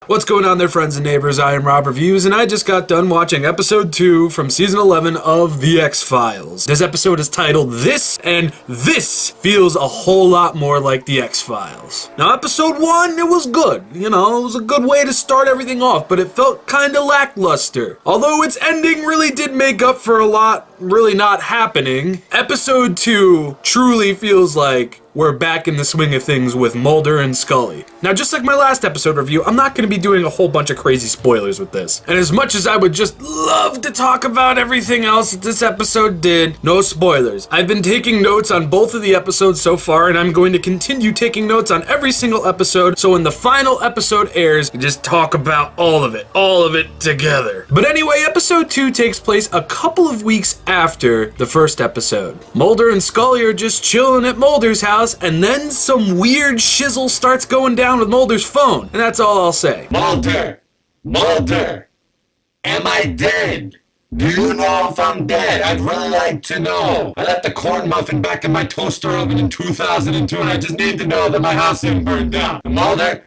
What's going on there, friends and neighbors? I am Rob Reviews, and I just got done watching episode 2 from season 11 of The X-Files. This episode is titled This, and this feels a whole lot more like The X-Files. Now, episode 1, it was good. You know, it was a good way to start everything off, but it felt kinda lackluster. Although its ending really did make up for a lot really not happening, episode 2 truly feels like we're back in the swing of things with Mulder and Scully. Now, just like my last episode review, I'm not going to be doing a whole bunch of crazy spoilers with this. And as much as I would just love to talk about everything else that this episode did, no spoilers. I've been taking notes on both of the episodes so far, and I'm going to continue taking notes on every single episode, so when the final episode airs, we just talk about all of it together. But anyway, episode 2 takes place a couple of weeks after the first episode. Mulder and Scully are just chilling at Mulder's house, and then some weird shizzle starts going down with Mulder's phone, and that's all I'll say. Mulder, am I dead? Do you know if I'm dead? I'd really like to know. I left a corn muffin back in my toaster oven in 2002, and I just need to know that my house didn't burn down. Mulder,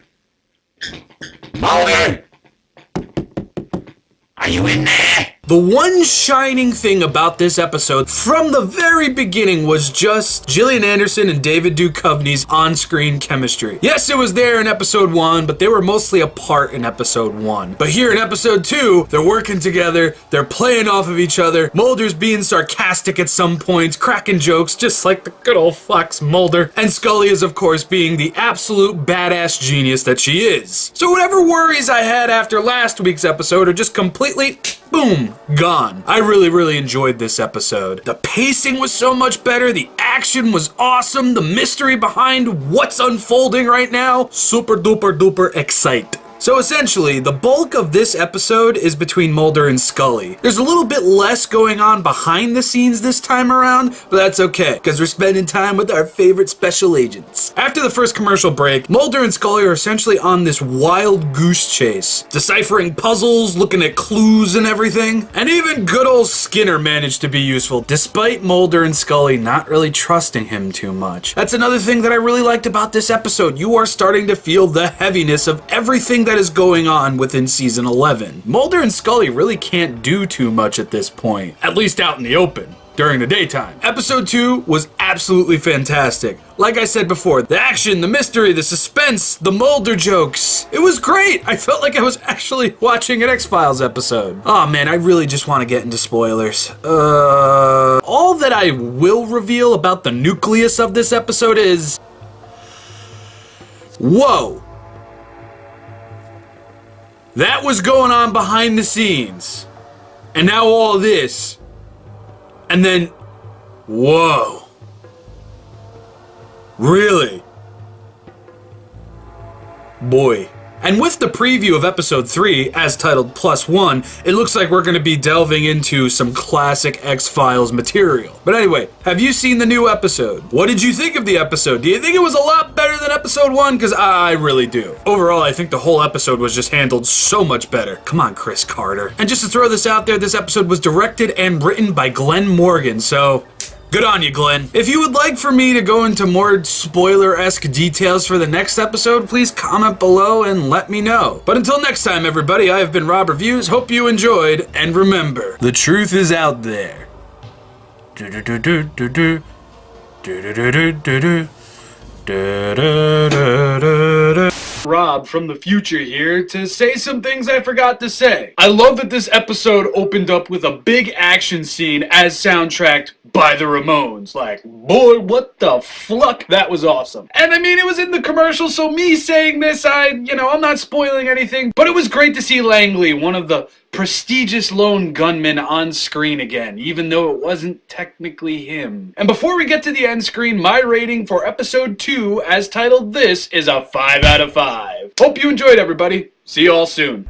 are you in there? The one shining thing about this episode from the very beginning was just Gillian Anderson and David Duchovny's on-screen chemistry. Yes, it was there in episode 1, but they were mostly apart in episode 1. But here in episode 2, they're working together, they're playing off of each other, Mulder's being sarcastic at some points, cracking jokes just like the good old Fox Mulder, and Scully is of course being the absolute badass genius that she is. So whatever worries I had after last week's episode are just completely, boom, gone. I really enjoyed this episode. The pacing was so much better, the action was awesome, the mystery behind what's unfolding right now, super duper excite. So essentially, the bulk of this episode is between Mulder and Scully. There's a little bit less going on behind the scenes this time around, but that's okay, because we're spending time with our favorite special agents. After the first commercial break, Mulder and Scully are essentially on this wild goose chase, deciphering puzzles, looking at clues and everything, and even good old Skinner managed to be useful, despite Mulder and Scully not really trusting him too much. That's another thing that I really liked about this episode. You are starting to feel the heaviness of everything that is going on within season 11. Mulder and Scully really can't do too much at this point, at least out in the open. During the daytime. Episode 2 was absolutely fantastic. Like I said before, the action, the mystery, the suspense, the Mulder jokes. It was great. I felt like I was actually watching an X-Files episode. Oh man, I really just want to get into spoilers. All that I will reveal about the nucleus of this episode is... whoa. That was going on behind the scenes. And now all this. And then, whoa. Really? Boy. And with the preview of episode 3, as titled +1, it looks like we're going to be delving into some classic X-Files material. But anyway, have you seen the new episode? What did you think of the episode? Do you think it was a lot better than episode 1? Because I really do. Overall, I think the whole episode was just handled so much better. Come on, Chris Carter. And just to throw this out there, this episode was directed and written by Glenn Morgan, so... good on you, Glenn. If you would like for me to go into more spoiler-esque details for the next episode, please comment below and let me know. But until next time, everybody, I have been Rob Reviews. Hope you enjoyed, and remember, the truth is out there. Rob from the future here to say some things I forgot to say. I love that this episode opened up with a big action scene as soundtracked by the Ramones. Like, boy, what the fuck? That was awesome. And I mean, it was in the commercial, so me saying this, I'm not spoiling anything, but it was great to see Langley, one of the prestigious lone gunmen, on screen again, even though it wasn't technically him. And before we get to the end screen, my rating for episode 2, as titled This, is a 5 out of 5. Hope you enjoyed, everybody. See you all soon.